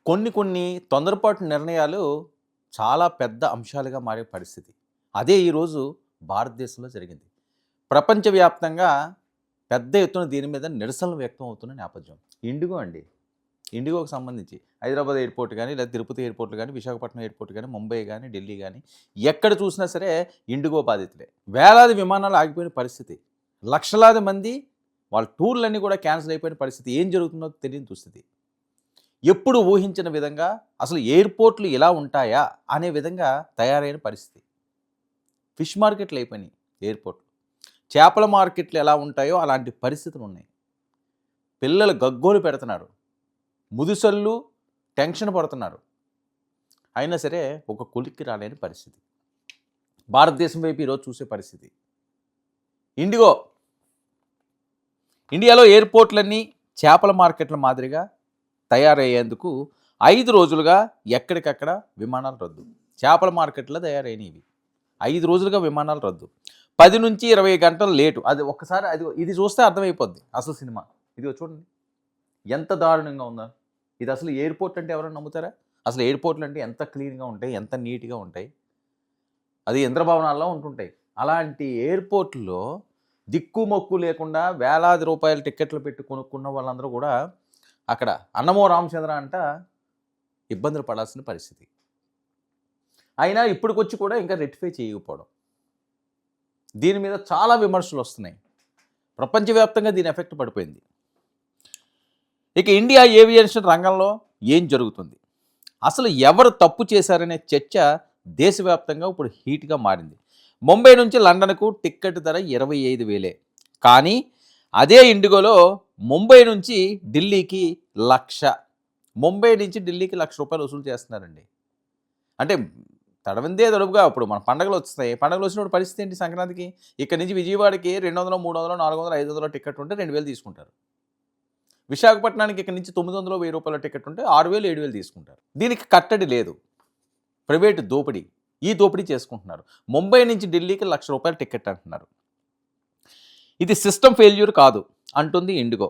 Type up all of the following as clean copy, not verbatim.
కొన్ని తొందరపాటు నిర్ణయాలు చాలా పెద్ద అంశాలుగా మారే పరిస్థితి. అదే ఈరోజు భారతదేశంలో జరిగింది. ప్రపంచవ్యాప్తంగా పెద్ద ఎత్తున దీని మీద నిరసనలు వ్యక్తం అవుతున్న నేపథ్యం. ఇండిగో అండి. ఇండిగోకి సంబంధించి హైదరాబాద్ ఎయిర్‌పోర్ట్ గాని, లేదా తిరుపతి ఎయిర్‌పోర్ట్ గాని, విశాఖపట్నం ఎయిర్‌పోర్ట్ గాని, ముంబై గాని, ఢిల్లీ గాని ఎక్కడ చూసినా సరే ఇండిగో బాధితులే. వేలాది విమానాలు ఆగిపోయిన పరిస్థితి. లక్షలాది మంది వాళ్ళ టూర్‌లన్నీ కూడా క్యాన్సిల్ అయిపోయిన పరిస్థితి. ఏం జరుగుతుందో తెలియని దుస్థితి. ఎప్పుడు ఊహించిన విధంగా అసలు ఎయిర్‌పోర్ట్‌లు ఇలా ఉంటాయా? అనే విధంగా తయారైన పరిస్థితి. ఫిష్ మార్కెట్‌లు అయిపోయినాయి ఎయిర్‌పోర్ట్‌లు. చేపల మార్కెట్‌లు ఎలా ఉంటాయో అలాంటి పరిస్థితులున్నాయి. పిల్లలు గగ్గోలు పెడుతున్నారు. ముదుసళ్ళు టెన్షన్ పడుతున్నారు. అయినా సరే ఒక కొలిక్కి రాలేని పరిస్థితి. భారతదేశం వైపు ఈరోజు చూసే పరిస్థితి. ఇండిగో ఇండియాలో ఎయిర్‌పోర్ట్‌లన్నీ చేపల మార్కెట్ల మాదిరిగా తయారయ్యేందుకు 5 రోజులుగా ఎక్కడికక్కడ విమానాలు రద్దు. చేపల మార్కెట్‌లో తయారైనవి. 5 రోజులుగా విమానాలు రద్దు. 10 నుంచి 20 గంటలు లేటు. అది ఒక్కసారి ఇది చూస్తే అర్థమైపోద్ది అసలు సినిమా. ఇదిగో చూడండి. ఎంత దారుణంగా ఉందో. ఇది అసలు ఎయిర్‌పోర్ట్ అంటే ఎవరైనా నమ్ముతారా? అసలు ఎయిర్‌పోర్ట్‌లు అంటే ఎంత క్లీన్‌గా ఉంటాయి, ఎంత నీట్‌గా ఉంటాయి. అది ఇంద్రభవనాల్లో ఉంటుంటాయి. అలాంటి ఎయిర్‌పోర్ట్‌లో దిక్కుమొక్కు లేకుండా వేలాది రూపాయల టికెట్లు పెట్టి కొనుక్కున్న వాళ్ళందరూ కూడా అక్కడ అన్నమో రామచంద్ర అంట ఇబ్బందులు పడాల్సిన పరిస్థితి. అయినా ఇప్పటికొచ్చి కూడా ఇంకా రెక్టిఫై చేయకపోవడం. దీని మీద చాలా విమర్శలు వస్తున్నాయి. ప్రపంచవ్యాప్తంగా దీని ఎఫెక్ట్ పడిపోయింది. ఇక ఇండియా ఏవియేషన్ రంగంలో ఏం జరుగుతుంది? అసలు ఎవరు తప్పు చేశారనే చర్చ దేశవ్యాప్తంగా ఇప్పుడు హీట్గా మారింది. ముంబై నుంచి లండన్కు టిక్కెట్ ధర 25,000. కానీ అదే ఇండిగోలో ముంబై నుంచి ఢిల్లీకి 1,00,000. ముంబై నుంచి ఢిల్లీకి ₹1,00,000 వసూలు చేస్తున్నారండి. అంటే తడవిందే తడుపుగా ఇప్పుడు మన పండుగలు వస్తాయి. పండుగలు వచ్చినప్పుడు పరిస్థితి ఏంటి సంక్రాంతికి? ఇక్కడ నుంచి విజయవాడకి 200, 300, 400, 500 టికెట్ ఉంటే 2,000 తీసుకుంటారు. విశాఖపట్నానికి ఇక్కడ నుంచి 900, ₹1,000 టికెట్ ఉంటే 6,000, 7,000 తీసుకుంటారు. దీనికి కట్టడి లేదు. ప్రైవేటు దోపిడీ. ఈ దోపిడీ చేసుకుంటున్నారు. ముంబై నుంచి ఢిల్లీకి ₹1,00,000 టికెట్ అంటున్నారు. ఇది సిస్టమ్ ఫెయిల్యూర్ కాదు అంటుంది ఇండిగో.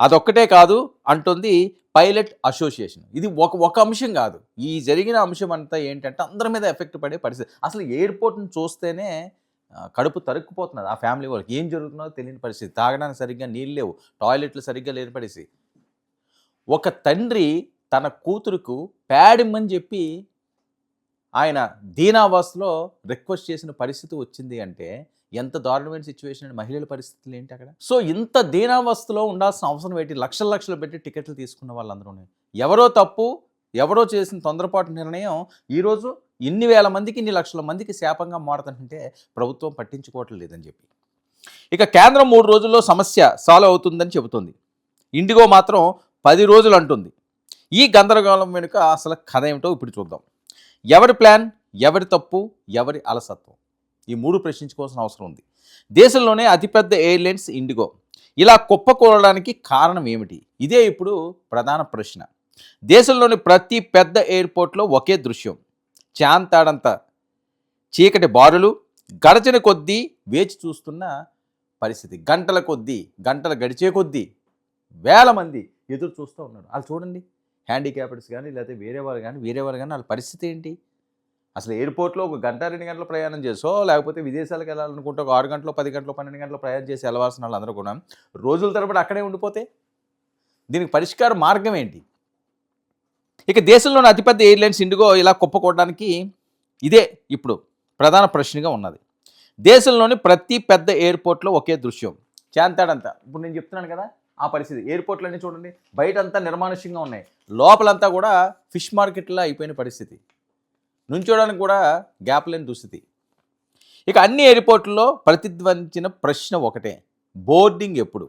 అదొక్కటే కాదు అంటుంది పైలట్ అసోసియేషన్. ఇది ఒక అంశం కాదు. ఈ జరిగిన అంశం అంతా ఏంటంటే అందరి మీద ఎఫెక్ట్ పడే పరిస్థితి. అసలు ఎయిర్‌పోర్ట్‌ని చూస్తేనే కడుపు తరుక్కుపోతున్నది ఆ ఫ్యామిలీ వాళ్ళకి. ఏం జరుగుతుందో తెలియని పరిస్థితి. తాగడానికి సరిగ్గా నీళ్ళు లేవు. టాయిలెట్లు సరిగ్గా లేని పరిస్థితి. ఒక తండ్రి తన కూతురుకు ప్యాడ్ ఇమ్మని చెప్పి ఆయన దీనావస్థలో రిక్వెస్ట్ చేసిన పరిస్థితి వచ్చింది అంటే ఎంత దారుణమైన సిచ్యువేషన్ అండి. మహిళల పరిస్థితులు ఏంటి అక్కడ? సో ఇంత దీనావస్థలో ఉండాల్సిన అవసరం ఏంటి? లక్షలు లక్షలు పెట్టి టికెట్లు తీసుకున్న వాళ్ళందరూ ఎవరో తప్పు, ఎవరో చేసిన తొందరపాటు నిర్ణయం ఈరోజు ఇన్ని వేల మందికి, ఇన్ని లక్షల మందికి శాపంగా మారుతుంటే ప్రభుత్వం పట్టించుకోవటం లేదని చెప్పి. ఇక కేంద్రం 3 రోజుల్లో సమస్య సాల్వ్ అవుతుందని చెబుతుంది. ఇండిగో మాత్రం 10 రోజులు అంటుంది. ఈ గందరగోళం వెనుక అసలు కథ ఏమిటో ఇప్పుడు చూద్దాం. ఎవరి ప్లాన్, ఎవరి తప్పు, ఎవరి అలసత్వం? ఈ 3 ప్రశ్నించుకోవాల్సిన అవసరం ఉంది. దేశంలోనే అతిపెద్ద ఎయిర్లైన్స్ ఇండిగో ఇలా కుప్పకూలడానికి కారణం ఏమిటి? ఇదే ఇప్పుడు ప్రధాన ప్రశ్న. దేశంలోని ప్రతి పెద్ద ఎయిర్పోర్ట్లో ఒకే దృశ్యం. చాంతాడంత చీకటి బారులు, గడచిన కొద్దీ వేచి చూస్తున్న పరిస్థితి. గంటలు గడిచే కొద్దీ వేల మంది ఎదురు చూస్తూ ఉన్నారు. వాళ్ళు చూడండి, హ్యాండిక్యాప్డ్స్ కానీ, లేకపోతే వేరే వాళ్ళు కానీ వాళ్ళ పరిస్థితి ఏంటి? అసలు ఎయిర్‌పోర్ట్‌లో ఒక గంట, 2 గంటలు ప్రయాణం చేసో, లేకపోతే విదేశాలకు వెళ్ళాలనుకుంటే ఒక 6 గంటలో, 10 గంటలో, 12 గంటలో ప్రయాణం చేసి వెళ్ళవలసిన వాళ్ళందరూ కూడా రోజుల తరబడి అక్కడే ఉండిపోతే దీనికి పరిష్కార మార్గం ఏంటి? ఇక దేశంలోని అతిపెద్ద ఎయిర్లైన్స్ ఇండిగో ఇలా కుప్పకూడడానికి ఇదే ఇప్పుడు ప్రధాన ప్రశ్నగా ఉన్నది. దేశంలోని ప్రతి పెద్ద ఎయిర్‌పోర్ట్‌లో ఒకే దృశ్యం. చాంతాడంతా ఇప్పుడు నేను చెప్తున్నాను కదా, ఆ పరిస్థితి. ఎయిర్‌పోర్ట్‌లన్నీ చూడండి, బయటంతా నిర్మానుష్యంగా ఉన్నాయి. లోపలంతా కూడా ఫిష్ మార్కెట్‌లా అయిపోయిన పరిస్థితి. నుంచోడానికి కూడా గ్యాప్ లేని దుస్థితి. ఇక అన్ని ఎయిర్‌పోర్ట్‌ల్లో ప్రతిధ్వనించిన ప్రశ్న ఒకటే. బోర్డింగ్ ఎప్పుడు?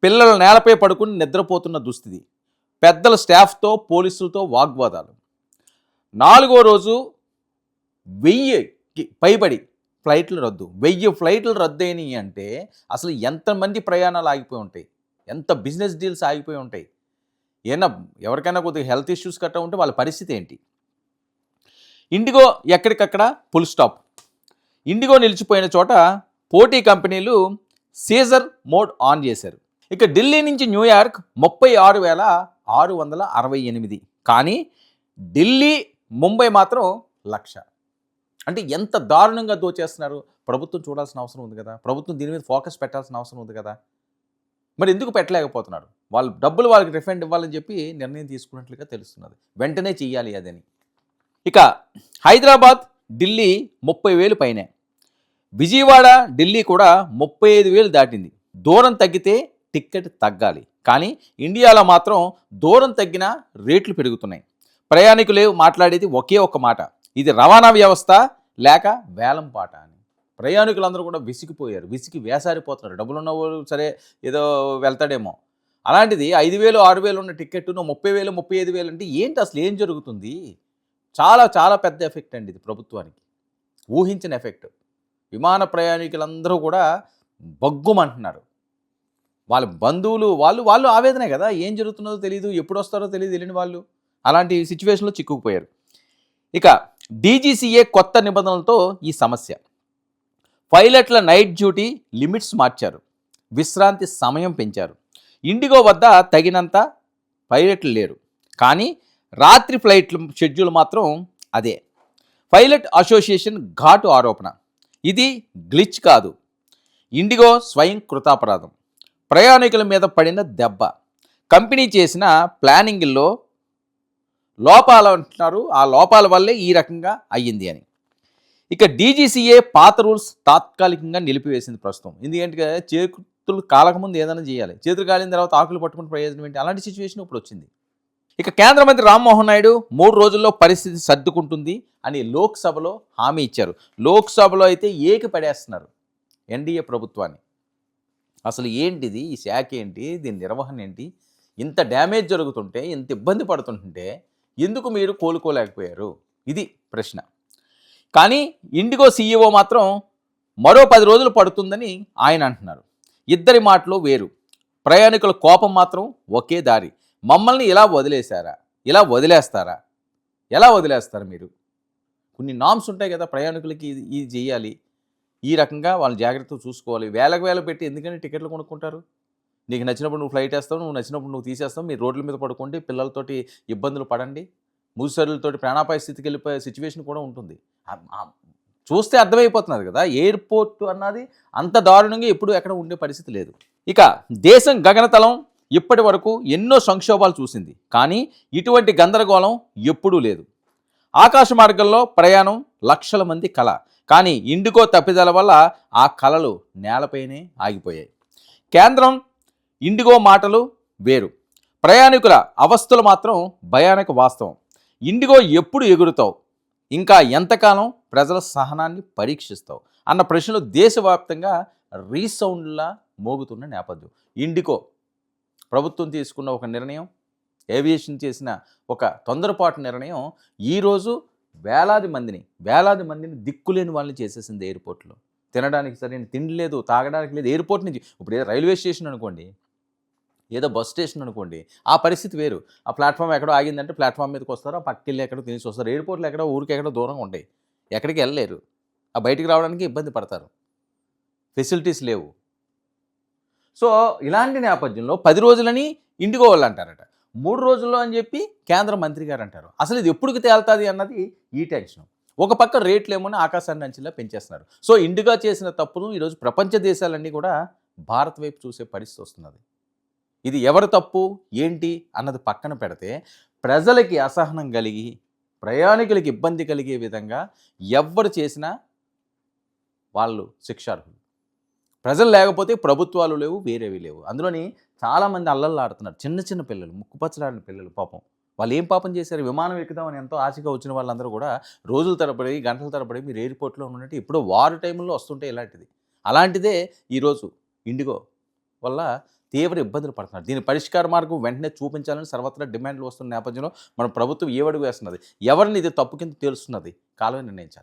పిల్లలు నేలపై పడుకుని నిద్రపోతున్న దుస్థితి. పెద్దల స్టాఫ్తో, పోలీసులతో వాగ్వాదాలు. 4వ రోజు 1000కి పైబడి ఫ్లైట్లు రద్దు. 1000 ఫ్లైట్లు రద్దయినాయి అంటే అసలు ఎంతమంది ప్రయాణాలు ఆగిపోయి ఉంటాయి? ఎంత బిజినెస్ డీల్స్ ఆగిపోయి ఉంటాయి? ఎవరికైనా కొద్దిగా హెల్త్ ఇష్యూస్ గట్టా ఉంటే వాళ్ళ పరిస్థితి ఏంటి? ఇండిగో ఎక్కడికక్కడ ఫుల్ స్టాప్. ఇండిగో నిలిచిపోయిన చోట పోటీ కంపెనీలు సీజర్ మోడ్ ఆన్ చేశారు. ఇక ఢిల్లీ నుంచి న్యూయార్క్ 36,000 668. కానీ ఢిల్లీ, ముంబై మాత్రం 1,00,000. అంటే ఎంత దారుణంగా దోచేస్తున్నారు. ప్రభుత్వం చూడాల్సిన అవసరం ఉంది కదా, ప్రభుత్వం దీని మీద ఫోకస్ పెట్టాల్సిన అవసరం ఉంది కదా. మరి ఎందుకు పెట్టలేకపోతున్నారు? వాళ్ళు డబ్బులు వాళ్ళకి రిఫండ్ ఇవ్వాలని చెప్పి నిర్ణయం తీసుకున్నట్లుగా తెలుస్తున్నది. వెంటనే చెయ్యాలి అదని. ఇక హైదరాబాద్, ఢిల్లీ 30,000 పైనే. విజయవాడ, ఢిల్లీ కూడా 35,000 దాటింది. దూరం తగ్గితే టిక్కెట్ తగ్గాలి. కానీ ఇండియాలో మాత్రం దూరం తగ్గినా రేట్లు పెరుగుతున్నాయి. ప్రయాణికులు మాట్లాడేది ఒకే ఒక్క మాట, ఇది రవాణా వ్యవస్థ లేక వేలం పాట అని. ప్రయాణికులందరూ కూడా విసిగిపోయారు, విసిగి వేసారిపోతున్నారు. డబ్బులు ఉన్నవాళ్ళు సరే ఏదో వెళ్తాడేమో, అలాంటిది 5,000 6,000 ఉన్న టికెట్ను 30,000 35,000 అంటే ఏంటి, అసలు ఏం జరుగుతుంది? చాలా చాలా పెద్ద ఎఫెక్ట్ అండి ఇది ప్రభుత్వానికి, ఊహించిన ఎఫెక్ట్. విమాన ప్రయాణికులందరూ కూడా బగ్గుమంటున్నారు. వాళ్ళ బంధువులు వాళ్ళు ఆవేదనే కదా, ఏం జరుగుతున్నదో తెలియదు, ఎప్పుడు వస్తారో తెలియదు, తెలియని వాళ్ళు అలాంటి సిచ్యువేషన్లో చిక్కుకుపోయారు. ఇక డీజీసీఏ కొత్త నిబంధనలతో ఈ సమస్య. పైలట్ల నైట్ డ్యూటీ లిమిట్స్ మార్చారు, విశ్రాంతి సమయం పెంచారు. ఇండిగో వద్ద తగినంత పైలట్లు లేరు, కానీ రాత్రి ఫ్లైట్ల షెడ్యూల్ మాత్రం అదే. పైలట్ అసోసియేషన్ ఘాటు ఆరోపణ, ఇది గ్లిచ్ కాదు, ఇండిగో స్వయం కృతాపరాధం. ప్రయాణికుల మీద పడిన దెబ్బ, కంపెనీ చేసిన ప్లానింగ్లో లోపాలు అంటున్నారు, ఆ లోపాల వల్లే ఈ రకంగా అయ్యింది అని. ఇక డీజీసీఏ పాత రూల్స్ తాత్కాలికంగా నిలిపివేసింది ప్రస్తుతం. ఎందుకంటే చేతులు కాలకముందు ఏదైనా చేయాలి, చేతులు కాలిన తర్వాత ఆకులు పట్టుకుని ప్రయోజనం ఏంటి, అలాంటి సిచ్యువేషన్ ఇప్పుడు వచ్చింది. ఇక కేంద్ర మంత్రి రామ్మోహన్ నాయుడు 3 రోజుల్లో పరిస్థితి సర్దుకుంటుంది అని లోక్సభలో హామీ ఇచ్చారు. లోక్సభలో అయితే ఏకి పడేస్తున్నారు ఎన్డీఏ ప్రభుత్వాన్ని. అసలు ఏంటిది, ఈ శాఖ ఏంటి, దీని నిర్వహణ ఏంటి, ఇంత డ్యామేజ్ జరుగుతుంటే, ఇంత ఇబ్బంది పడుతుంటే ఎందుకు మీరు కోలుకోలేకపోయారు, ఇది ప్రశ్న. కానీ ఇండిగో సీఈఓ మాత్రం మరో 10 రోజులు పడుతుందని ఆయన అంటున్నారు. ఇద్దరి మాటలు వేరు, ప్రయాణికుల కోపం మాత్రం ఒకే దారి. మమ్మల్ని ఇలా వదిలేశారా, ఇలా వదిలేస్తారా, ఎలా వదిలేస్తారు మీరు? కొన్ని నామ్స్ ఉంటాయి కదా, ప్రయాణికులకి ఇది చేయాలి, ఈ రకంగా వాళ్ళు జాగ్రత్తగా చూసుకోవాలి. వేలకు వేలు పెట్టి ఎందుకని టికెట్లు కొనుక్కుంటారు? నీకు నచ్చినప్పుడు నువ్వు ఫ్లైట్ వేస్తావు, నువ్వు నచ్చినప్పుడు నువ్వు తీసేస్తావు, మీరు రోడ్ల మీద పడుకోండి, పిల్లలతోటి ఇబ్బందులు పడండి, ముసలితోటి ప్రాణాపాయ స్థితికి వెళ్ళిపోయే సిచ్యువేషన్ కూడా ఉంటుంది. చూస్తే అర్థమైపోతున్నది కదా, ఎయిర్పోర్ట్ అన్నది అంత దారుణంగా ఎప్పుడు ఎక్కడ ఉండే పరిస్థితి లేదు. ఇక దేశం గగనతలం ఇప్పటి వరకు ఎన్నో సంక్షోభాలు చూసింది, కానీ ఇటువంటి గందరగోళం ఎప్పుడూ లేదు. ఆకాశ మార్గంలో ప్రయాణం లక్షల మంది కళ, కానీ ఇండిగో తప్పిదాల వల్ల ఆ కళలు నేలపైనే ఆగిపోయాయి. కేంద్రం ఇండిగో మాటలు వేరు, ప్రయాణికుల అవస్థలు మాత్రం భయానక వాస్తవం. ఇండిగో ఎప్పుడు ఎగురుతావు, ఇంకా ఎంతకాలం ప్రజల సహనాన్ని పరీక్షిస్తావు అన్న ప్రశ్నలు దేశవ్యాప్తంగా రీసౌండ్లా మోగుతున్న నేపథ్యం. ఇండిగో ప్రభుత్వం తీసుకున్న ఒక నిర్ణయం, ఏవియేషన్ చేసిన ఒక తొందరపాటు నిర్ణయం ఈరోజు వేలాది మందిని దిక్కులేని వాళ్ళని చేసేసింది. ఎయిర్పోర్ట్లో తినడానికి సరైన తిండి లేదు, తాగడానికి లేదు. ఎయిర్పోర్ట్ నుంచి ఇప్పుడు ఏదో రైల్వే స్టేషన్ అనుకోండి, ఏదో బస్ స్టేషన్ అనుకోండి, ఆ పరిస్థితి వేరు. ఆ ప్లాట్ఫామ్ ఎక్కడో ఆగిందంటే ప్లాట్ఫామ్ మీదకి వస్తారు, ఆ పక్కకి వెళ్ళి ఎక్కడో తినేసి వస్తారు. ఎయిర్పోర్ట్లో ఎక్కడో ఊరికి ఎక్కడో దూరంగా ఉంటాయి, ఎక్కడికి వెళ్ళలేరు, ఆ బయటికి రావడానికి ఇబ్బంది పడతారు, ఫెసిలిటీస్ లేవు. సో ఇలాంటి నేపథ్యంలో 10 రోజులని ఇండిగో వాళ్ళు అంటారట, 3 రోజుల్లో అని చెప్పి కేంద్ర మంత్రి గారు అంటారు. అసలు ఇది ఎప్పుడుకి తేలుతుంది అన్నది ఈ టెన్షన్. ఒక పక్క రేట్లు ఏమో ఆకాశాన్ని అంచెలా పెంచేస్తున్నారు. సో ఇండిగో చేసిన తప్పును ఈరోజు ప్రపంచ దేశాలన్నీ కూడా భారత్ వైపు చూసే పరిస్థితి వస్తున్నది. ఇది ఎవరి తప్పు ఏంటి అన్నది పక్కన పెడితే, ప్రజలకి అసహనం కలిగి ప్రయాణికులకి ఇబ్బంది కలిగే విధంగా ఎవ్వరు చేసినా వాళ్ళు శిక్షార్హులు. ప్రజలు లేకపోతే ప్రభుత్వాలు లేవు, వేరేవి లేవు. అందులోని చాలామంది అల్లల్లాడుతున్నారు, చిన్న పిల్లలు, ముక్కుపచ్చలాడిన పిల్లలు. పాపం వాళ్ళు ఏం పాపం చేశారు? విమానం ఎక్కుదామని ఎంతో ఆశగా వచ్చిన వాళ్ళందరూ కూడా రోజుల తరబడి గంటల తరబడి మీరు ఎయిర్పోర్ట్లో ఉన్నట్టు ఇప్పుడు వార్ టైంలో వస్తుంటే ఇలాంటిది. అలాంటిదే ఈరోజు ఇండిగో వల్ల తీవ్ర ఇబ్బందులు పడుతున్నారు. దీని పరిష్కార మార్గం వెంటనే చూపించాలని సర్వత్రా డిమాండ్లు వస్తున్న నేపథ్యంలో మన ప్రభుత్వం ఏ అడుగు వేస్తున్నది, ఎవరిని ఇది తప్పు కింద తేలుస్తున్నది కాలమే నిర్ణయించాలి.